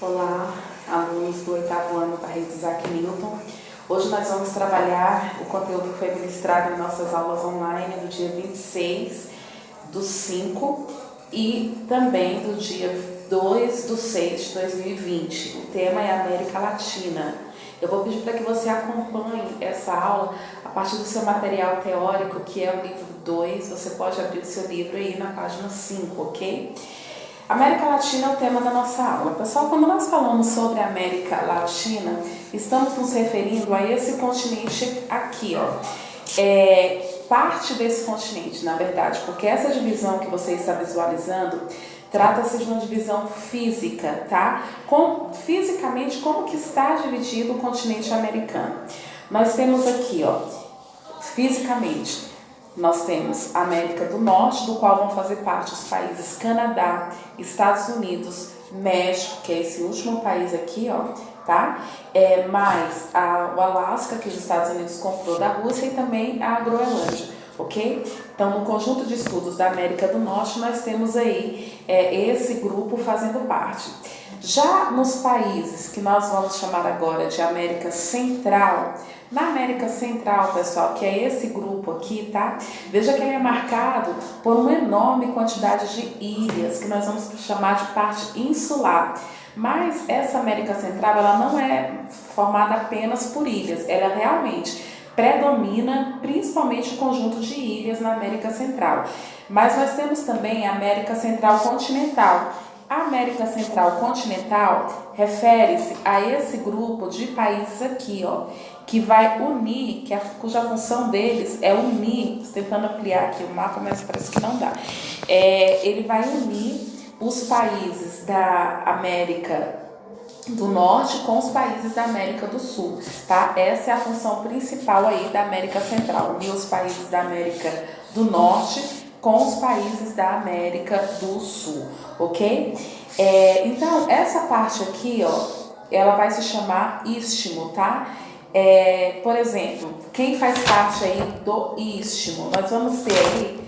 Olá, alunos do 8º ano da Rede Isaac Newton. Hoje nós vamos trabalhar o conteúdo que foi ministrado em nossas aulas online do dia 26/5 e também do dia 2/6/2020. O tema é América Latina. Eu vou pedir para que você acompanhe essa aula a partir do seu material teórico, que é o livro 2. Você pode abrir o seu livro aí na página 5, ok? América Latina é o tema da nossa aula. Pessoal, quando nós falamos sobre a América Latina, estamos nos referindo a esse continente aqui, ó. Parte desse continente, na verdade, porque essa divisão que você está visualizando trata-se de uma divisão física, tá? Fisicamente, como que está dividido o continente americano? Nós temos aqui, ó, fisicamente, nós temos a América do Norte, do qual vão fazer parte os países Canadá, Estados Unidos, México, que é esse último país aqui, ó, tá? Mais o Alasca, que os Estados Unidos comprou da Rússia, e também a Groenlândia, ok? Então, no conjunto de estudos da América do Norte, nós temos aí esse grupo fazendo parte. Já nos países que nós vamos chamar agora de América Central, na América Central, pessoal, que é esse grupo aqui, tá? Veja que ele é marcado por uma enorme quantidade de ilhas, que nós vamos chamar de parte insular. Mas essa América Central, ela não é formada apenas por ilhas, ela realmente predomina principalmente o conjunto de ilhas na América Central. Mas nós temos também a América Central Continental. A América Central Continental refere-se a esse grupo de países aqui, ó, que vai unir, cuja função deles é unir, estou tentando ampliar aqui o mapa, mas parece que não dá. Ele vai unir os países da América do Norte com os países da América do Sul, tá? Essa é a função principal aí da América Central, unir os países da América do Norte com os países da América do Sul, ok? Então, essa parte aqui, ó, ela vai se chamar istmo, tá? Por exemplo, quem faz parte aí do istmo? Nós vamos ter aí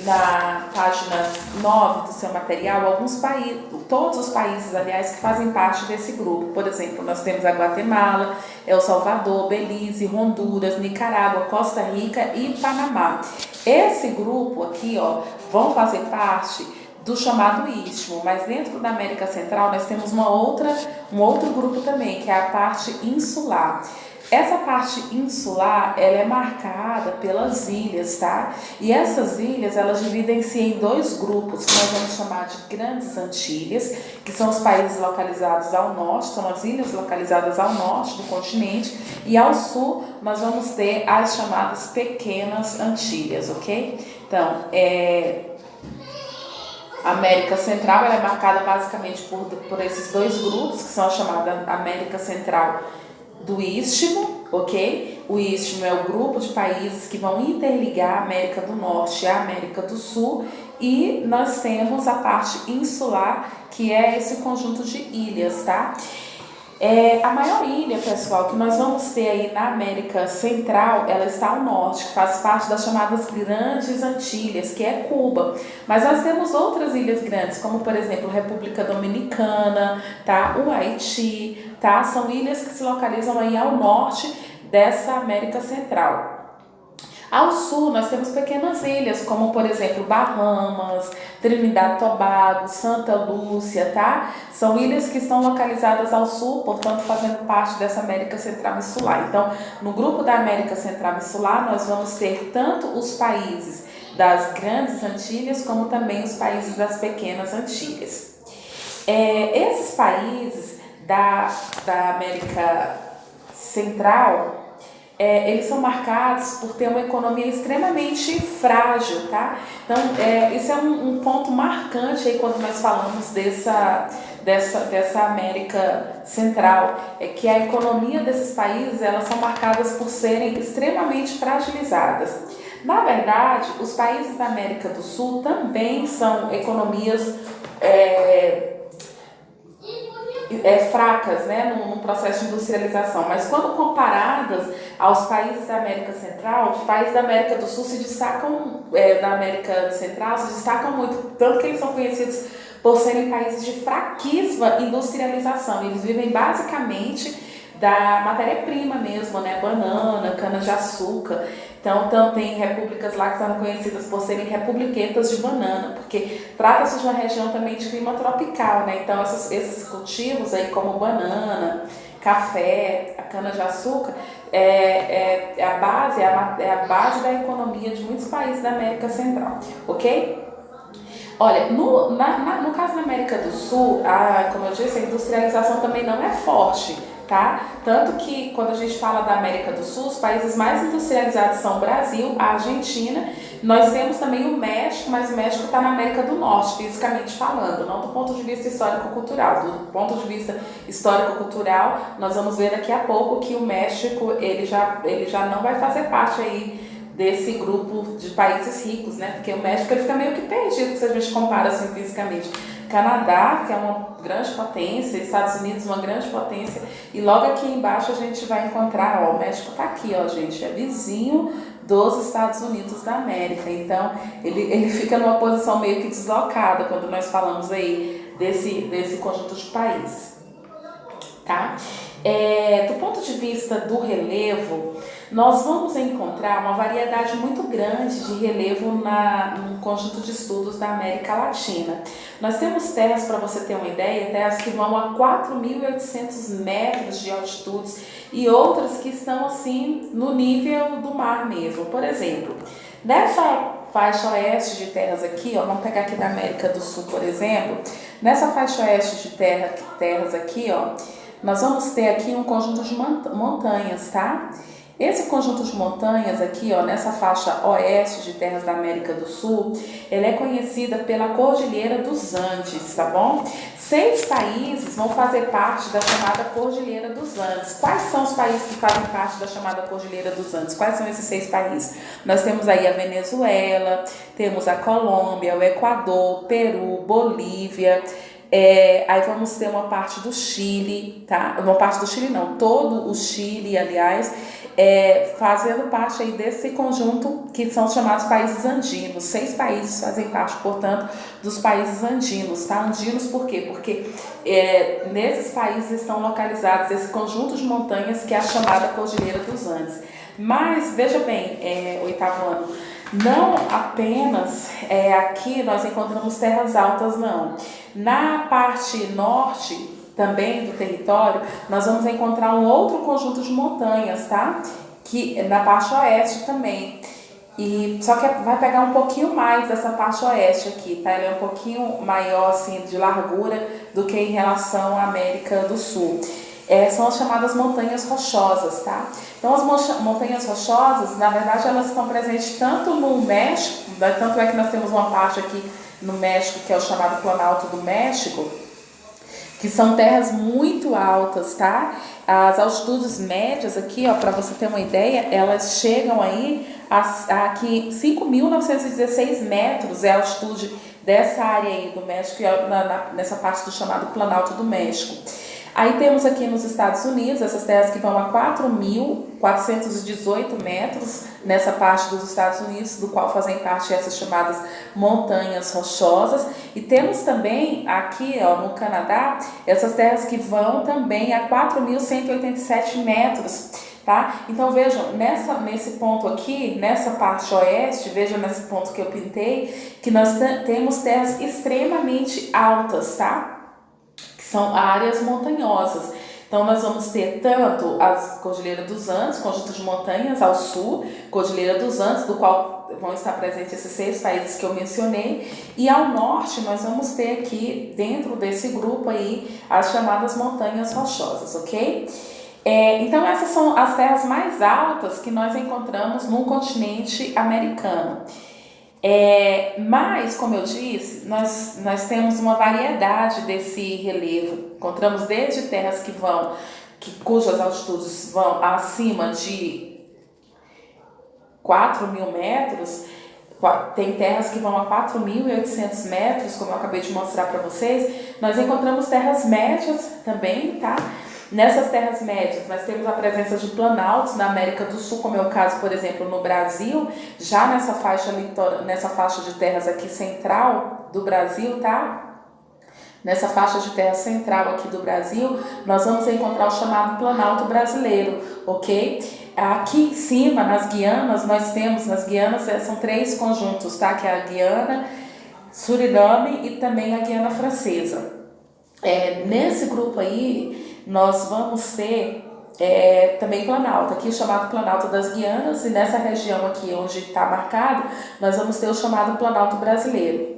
na página 9 do seu material alguns países, todos os países, aliás, que fazem parte desse grupo. Por exemplo, nós temos a Guatemala, El Salvador, Belize, Honduras, Nicarágua, Costa Rica e Panamá. Esse grupo aqui, ó, vão fazer parte do chamado istmo, mas dentro da América Central nós temos um outro grupo também, que é a parte insular. Essa parte insular, ela é marcada pelas ilhas, tá? E essas ilhas, elas dividem-se em dois grupos, que nós vamos chamar de Grandes Antilhas, que são os países localizados ao norte, são as ilhas localizadas ao norte do continente, e ao sul nós vamos ter as chamadas Pequenas Antilhas, ok? Então, a América Central, ela é marcada basicamente por esses dois grupos, que são a chamada América Central do Istmo, ok? O Istmo é o grupo de países que vão interligar a América do Norte e a América do Sul, e nós temos a parte insular, que é esse conjunto de ilhas, tá? A maior ilha, pessoal, que nós vamos ter aí na América Central, ela está ao norte, que faz parte das chamadas Grandes Antilhas, que é Cuba. Mas nós temos outras ilhas grandes, como por exemplo, República Dominicana, tá? O Haiti, tá? São ilhas que se localizam aí ao norte dessa América Central. Ao sul, nós temos pequenas ilhas, como por exemplo, Bahamas, Trinidad e Tobago, Santa Lúcia, tá? São ilhas que estão localizadas ao sul, portanto, fazendo parte dessa América Central Insular. Então, no grupo da América Central Insular, nós vamos ter tanto os países das Grandes Antilhas, como também os países das Pequenas Antilhas. Esses países da América Central, eles são marcados por ter uma economia extremamente frágil, tá? Então, isso é um ponto marcante aí quando nós falamos dessa América Central, que a economia desses países, elas são marcadas por serem extremamente fragilizadas. Na verdade, os países da América do Sul também são economias fracas, né, no processo de industrialização, mas quando comparadas aos países da América Central, os países da América do Sul se destacam, da América Central se destacam muito, tanto que eles são conhecidos por serem países de fraquíssima industrialização. Eles vivem basicamente da matéria-prima mesmo, né? Banana, cana-de-açúcar. Então, tem repúblicas lá que são conhecidas por serem republiquetas de banana, porque trata-se de uma região também de clima tropical, né? Então, esses cultivos aí, como banana, café, a cana-de-açúcar, é a base da economia de muitos países da América Central, ok? Olha, no caso da América do Sul, como eu disse, a industrialização também não é forte, tá? Tanto que quando a gente fala da América do Sul, os países mais industrializados são o Brasil, a Argentina, nós temos também o México, mas o México está na América do Norte, fisicamente falando, não do ponto de vista histórico-cultural. Do ponto de vista histórico-cultural, nós vamos ver daqui a pouco que o México ele já não vai fazer parte aí desse grupo de países ricos, né? Porque o México ele fica meio que perdido se a gente compara assim fisicamente. Canadá, que é uma grande potência, Estados Unidos, uma grande potência, e logo aqui embaixo a gente vai encontrar, ó, o México tá aqui, ó, gente, é vizinho dos Estados Unidos da América, então ele fica numa posição meio que deslocada quando nós falamos aí desse conjunto de países, tá? Do ponto de vista do relevo, nós vamos encontrar uma variedade muito grande de relevo no conjunto de estudos da América Latina. Nós temos terras, para você ter uma ideia, terras que vão a 4.800 metros de altitude e outras que estão assim no nível do mar mesmo. Por exemplo, nessa faixa oeste de terras aqui, ó, vamos pegar aqui da América do Sul, por exemplo, nessa faixa oeste de terras aqui, ó, nós vamos ter aqui um conjunto de montanhas, tá? Esse conjunto de montanhas aqui, ó, nessa faixa oeste de terras da América do Sul, ela é conhecida pela Cordilheira dos Andes, tá bom? 6 países vão fazer parte da chamada Cordilheira dos Andes. Quais são os países que fazem parte da chamada Cordilheira dos Andes? Quais são esses 6 países? Nós temos aí a Venezuela, temos a Colômbia, o Equador, Peru, Bolívia. Aí vamos ter uma parte do Chile, tá? Uma parte do Chile não, todo o Chile, aliás, fazendo parte aí desse conjunto que são chamados países andinos. 6 países fazem parte, portanto, dos países andinos, tá? Andinos por quê? Porque nesses países estão localizados esse conjunto de montanhas que é a chamada Cordilheira dos Andes. Mas, veja bem, oitavo ano, não apenas aqui nós encontramos terras altas, não. Na parte norte também do território, nós vamos encontrar um outro conjunto de montanhas, tá? Que na parte oeste também. Só que vai pegar um pouquinho mais dessa parte oeste aqui, tá? Ele é um pouquinho maior, assim, de largura do que em relação à América do Sul. São as chamadas montanhas rochosas, tá? Então, as montanhas rochosas, na verdade, elas estão presentes tanto no México, tanto é que nós temos uma parte aqui no México, que é o chamado Planalto do México, que são terras muito altas, tá? As altitudes médias aqui, ó, para você ter uma ideia, elas chegam aí aqui 5.916 metros é a altitude dessa área aí do México, nessa parte do chamado Planalto do México. Aí temos aqui nos Estados Unidos essas terras que vão a 4.418 metros nessa parte dos Estados Unidos, do qual fazem parte essas chamadas montanhas rochosas. E temos também aqui, ó, no Canadá, essas terras que vão também a 4.187 metros. Tá? Então vejam, nesse ponto aqui, nessa parte oeste, vejam nesse ponto que eu pintei, que nós temos terras extremamente altas, tá? São áreas montanhosas. Então, nós vamos ter tanto a Cordilheira dos Andes, conjunto de montanhas ao sul, Cordilheira dos Andes, do qual vão estar presentes esses 6 países que eu mencionei, e ao norte nós vamos ter aqui, dentro desse grupo aí, as chamadas montanhas rochosas, ok? Então, essas são as terras mais altas que nós encontramos no continente americano. Mas, como eu disse, nós temos uma variedade desse relevo. Encontramos desde terras cujas altitudes vão acima de 4.000 metros, tem terras que vão a 4.800 metros, como eu acabei de mostrar para vocês. Nós encontramos terras médias também, tá? Nessas terras médias, nós temos a presença de planaltos na América do Sul, como é o caso, por exemplo, no Brasil, já nessa faixa de terras aqui central do Brasil, tá? Nessa faixa de terra central aqui do Brasil, nós vamos encontrar o chamado Planalto Brasileiro, ok? Aqui em cima, nas Guianas, nós temos, nas Guianas são 3 conjuntos, tá? Que é a Guiana, Suriname e também a Guiana Francesa. Nesse grupo aí, nós vamos ter também Planalto, aqui chamado Planalto das Guianas, e nessa região aqui onde está marcado, nós vamos ter o chamado Planalto Brasileiro.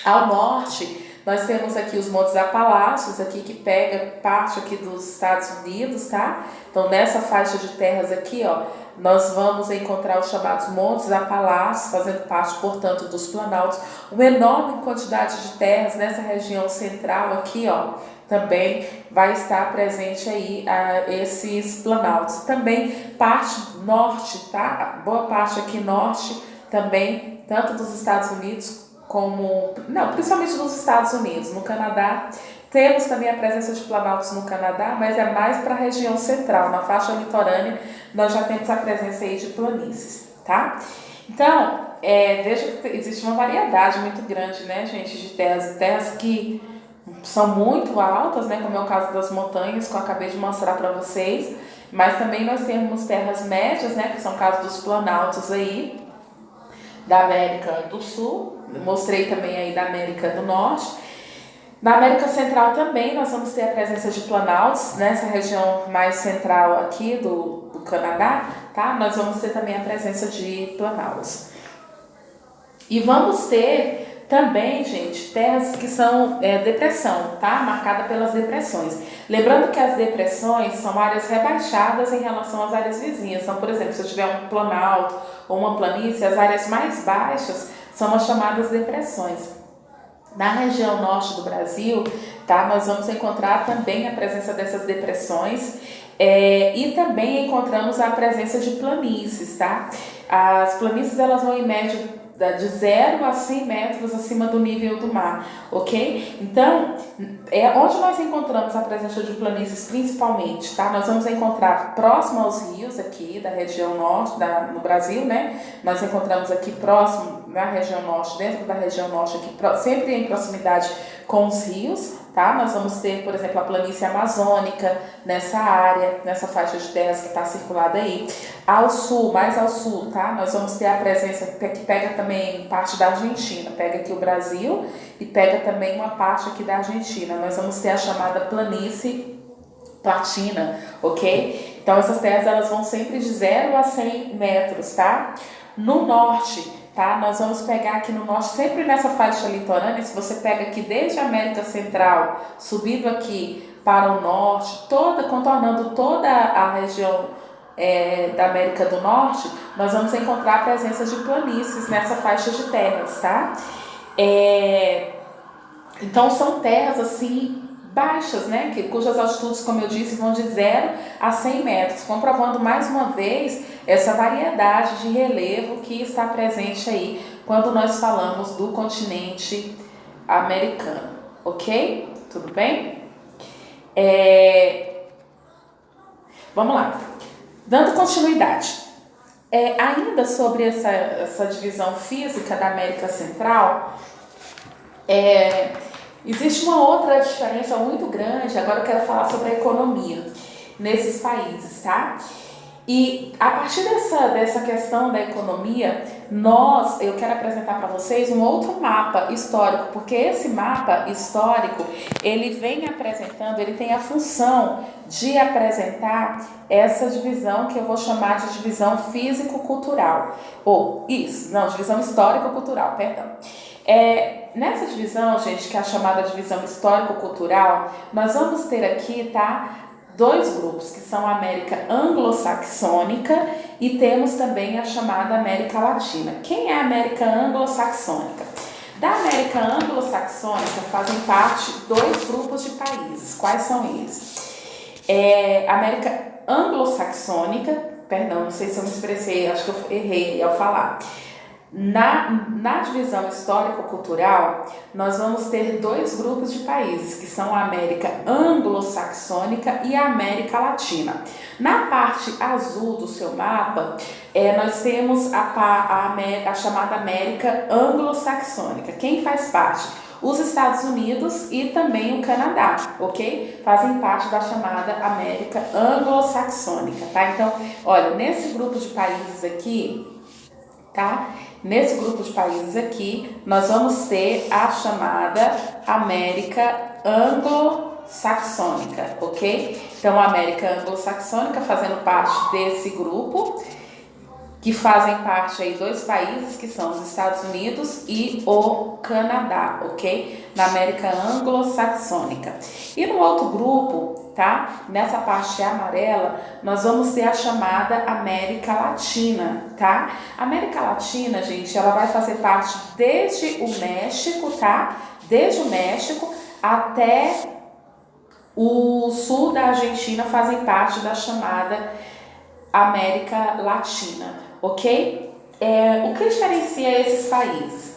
Ao norte, nós temos aqui os Montes Apalaches, aqui que pega parte aqui dos Estados Unidos, tá? Então, nessa faixa de terras aqui, ó, nós vamos encontrar os chamados Montes Apalaches, fazendo parte, portanto, dos Planaltos. Uma enorme quantidade de terras nessa região central aqui, ó, também vai estar presente aí esses Planaltos. Também parte norte, tá? Boa parte aqui norte também, tanto dos Estados Unidos principalmente nos Estados Unidos. No Canadá, temos também a presença de planaltos no Canadá, mas é mais para a região central, na faixa litorânea, nós já temos a presença aí de planícies, tá? Então, veja que existe uma variedade muito grande, né, gente, de terras que são muito altas, né, como é o caso das montanhas, que eu acabei de mostrar para vocês, mas também nós temos terras médias, né, que são o caso dos planaltos aí, da América do Sul, mostrei também aí da América do Norte. Na América Central também nós vamos ter a presença de planaltos, nessa região mais central aqui do Canadá, tá? Nós vamos ter também a presença de planaltos. E vamos ter também, gente, terras que são depressão, tá? Marcada pelas depressões. Lembrando que as depressões são áreas rebaixadas em relação às áreas vizinhas. Então, por exemplo, se eu tiver um planalto ou uma planície, as áreas mais baixas são as chamadas depressões. Na região norte do Brasil, tá? Nós vamos encontrar também a presença dessas depressões e também encontramos a presença de planícies, tá? As planícies, elas vão em média de 0 a 100 metros acima do nível do mar, ok? Então, onde nós encontramos a presença de planícies principalmente, tá? Nós vamos encontrar próximo aos rios aqui da região norte, no Brasil, né? Nós encontramos aqui próximo, na região norte, dentro da região norte aqui, sempre em proximidade com os rios, tá? Nós vamos ter, por exemplo, a planície amazônica nessa área, nessa faixa de terras que está circulada aí. Ao sul, mais ao sul, tá? Nós vamos ter a presença que pega também parte da Argentina, pega aqui o Brasil e pega também uma parte aqui da Argentina. Nós vamos ter a chamada planície platina, ok? Então essas terras, elas vão sempre de 0 a 100 metros, tá? No norte, tá? Nós vamos pegar aqui no norte, sempre nessa faixa litorânea, se você pega aqui desde a América Central, subindo aqui para o norte, contornando toda a região da América do Norte, nós vamos encontrar a presença de planícies nessa faixa de terras, tá? Então são terras assim baixas, né? Cujas altitudes, como eu disse, vão de 0 a 100 metros, comprovando mais uma vez essa variedade de relevo que está presente aí quando nós falamos do continente americano, ok? Tudo bem? Vamos lá. Dando continuidade, ainda sobre essa divisão física da América Central, existe uma outra diferença muito grande. Agora eu quero falar sobre a economia nesses países, tá? E a partir dessa questão da economia, eu quero apresentar para vocês um outro mapa histórico, porque esse mapa histórico, ele tem a função de apresentar essa divisão que eu vou chamar de divisão físico-cultural. Divisão histórico-cultural, perdão. Nessa divisão, gente, que é a chamada divisão histórico-cultural, nós vamos ter aqui, tá? 2 grupos, que são a América Anglo-Saxônica e temos também a chamada América Latina. Quem é a América Anglo-Saxônica? Da América Anglo-Saxônica fazem parte 2 grupos de países. Quais são eles? América Anglo-Saxônica, perdão, não sei se eu me expressei, acho que eu errei ao falar. Na divisão histórico-cultural, nós vamos ter 2 grupos de países, que são a América Anglo-Saxônica e a América Latina. Na parte azul do seu mapa, nós temos a chamada América Anglo-Saxônica. Quem faz parte? os Estados Unidos e também o Canadá, ok? Fazem parte da chamada América Anglo-Saxônica, tá? Então, olha, nesse grupo de países aqui, tá? Nesse grupo de países aqui, nós vamos ter a chamada América Anglo-Saxônica, ok? Então, a América Anglo-Saxônica fazendo parte desse grupo, que fazem parte aí dois países, que são os Estados Unidos e o Canadá, ok? Na América Anglo-Saxônica. E no outro grupo, tá? Nessa parte amarela, nós vamos ter a chamada América Latina, tá? A América Latina, gente, ela vai fazer parte desde o México, tá? Desde o México até o sul da Argentina fazem parte da chamada América Latina, ok? O que diferencia esses países?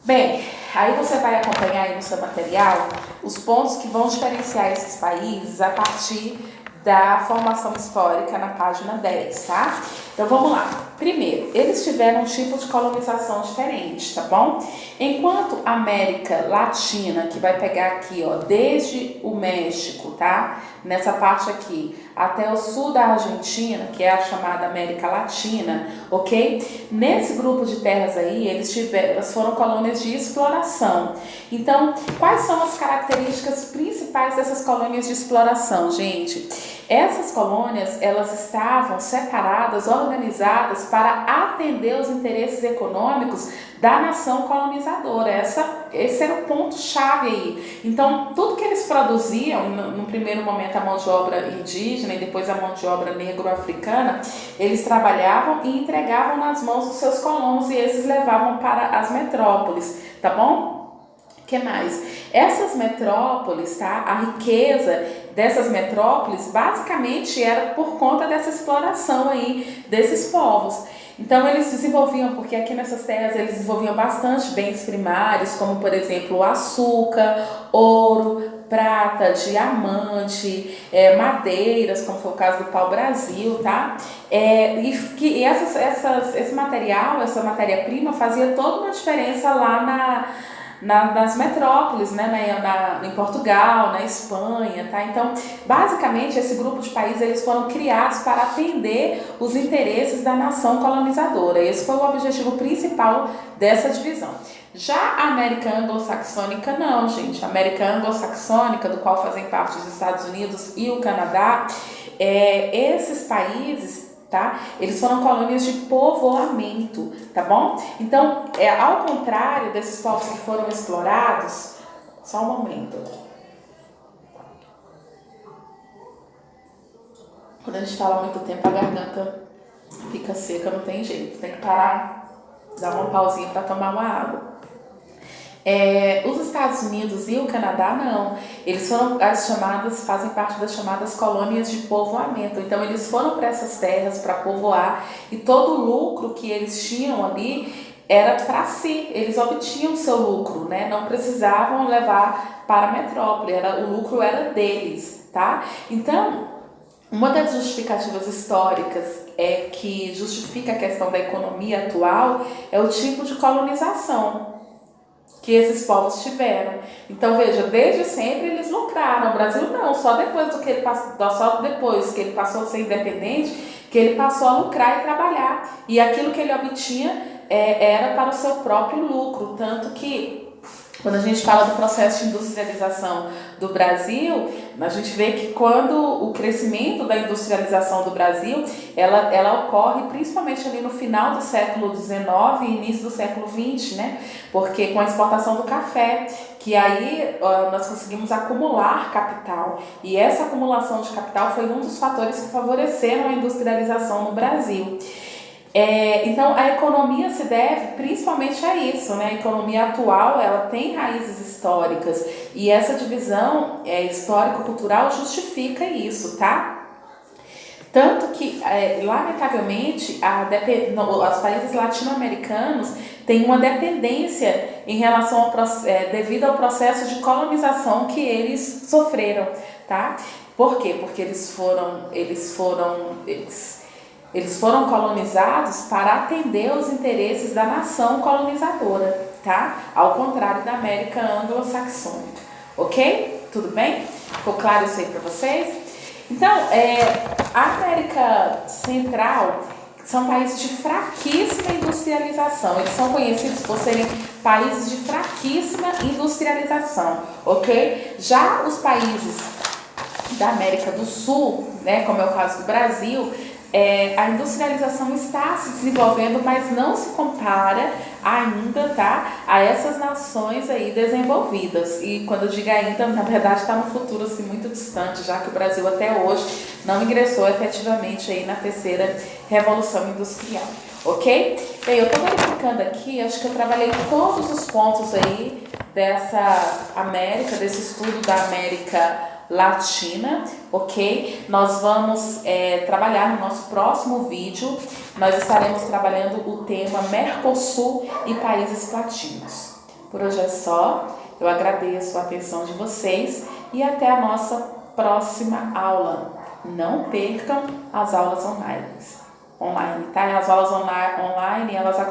Bem, aí você vai acompanhar aí no seu material os pontos que vão diferenciar esses países a partir da formação histórica na página 10, tá? Então vamos lá. Primeiro, eles tiveram um tipo de colonização diferente, tá bom? Enquanto a América Latina, que vai pegar aqui, ó, desde o México, tá? Nessa parte aqui, até o sul da Argentina, que é a chamada América Latina, ok? Nesse grupo de terras aí, elas foram colônias de exploração. Então, quais são as características principais dessas colônias de exploração, gente? Essas colônias, elas estavam separadas, organizadas para atender os interesses econômicos da nação colonizadora. Esse era o ponto-chave aí. Então, tudo que eles produziam, no primeiro momento a mão de obra indígena e depois a mão de obra negro-africana, eles trabalhavam e entregavam nas mãos dos seus colonos e esses levavam para as metrópoles, tá bom? O que mais? Essas metrópoles, tá? A riqueza dessas metrópoles basicamente era por conta dessa exploração aí desses povos. Então eles desenvolviam, porque aqui nessas terras eles desenvolviam bastante bens primários, como por exemplo o açúcar, ouro, prata, diamante, madeiras, como foi o caso do pau-brasil, tá? Esse material, essa matéria-prima fazia toda uma diferença lá nas metrópoles, né, em Portugal, na Espanha, tá? Então, basicamente, esse grupo de países eles foram criados para atender os interesses da nação colonizadora. Esse foi o objetivo principal dessa divisão. Já a América Anglo-Saxônica não, gente. A América Anglo-Saxônica, do qual fazem parte os Estados Unidos e o Canadá, esses países, tá? Eles foram colônias de povoamento, tá bom? Então, ao contrário desses povos que foram explorados, só um momento. Quando a gente fala muito tempo, a garganta fica seca, não tem jeito. Tem que parar, dar uma pausinha para tomar uma água. Os Estados Unidos e o Canadá não, eles foram fazem parte das chamadas colônias de povoamento. Então eles foram para essas terras para povoar e todo o lucro que eles tinham ali era para si, eles obtinham seu lucro, né? Não precisavam levar para a metrópole, o lucro era deles, tá? Então, uma das justificativas históricas que justifica a questão da economia atual é o tipo de colonização que esses povos tiveram. Então veja, desde sempre eles lucraram. O Brasil não, só depois que ele passou a ser independente, que ele passou a lucrar e trabalhar. E aquilo que ele obtinha era para o seu próprio lucro, tanto que quando a gente fala do processo de industrialização do Brasil, a gente vê que quando o crescimento da industrialização do Brasil, ela ocorre principalmente ali no final do século XIX e início do século XX, né? Porque com a exportação do café, que aí nós conseguimos acumular capital. E essa acumulação de capital foi um dos fatores que favoreceram a industrialização no Brasil. Então a economia se deve principalmente a isso, né? A economia atual ela tem raízes históricas e essa divisão histórico-cultural justifica isso, tá? Tanto que, lamentavelmente, os países latino-americanos têm uma dependência em relação devido ao processo de colonização que eles sofreram, tá? Por quê? Porque eles foram colonizados para atender os interesses da nação colonizadora, tá? Ao contrário da América anglo-saxônica, ok? Tudo bem? Ficou claro isso aí para vocês? Então, a América Central são países de fraquíssima industrialização. Eles são conhecidos por serem países de fraquíssima industrialização, ok? Já os países da América do Sul, né, como é o caso do Brasil, a industrialização está se desenvolvendo, mas não se compara ainda, tá, a essas nações aí desenvolvidas. E quando eu digo ainda, na verdade está no futuro assim, muito distante, já que o Brasil até hoje não ingressou efetivamente aí na terceira revolução industrial, ok? Bem, eu estou verificando aqui, acho que eu trabalhei todos os pontos aí dessa América, desse estudo da América Latina, ok? Nós vamos trabalhar no nosso próximo vídeo, nós estaremos trabalhando o tema Mercosul e países latinos. Por hoje é só, eu agradeço a atenção de vocês e até a nossa próxima aula. Não percam as aulas online, tá? As aulas online, elas acontecem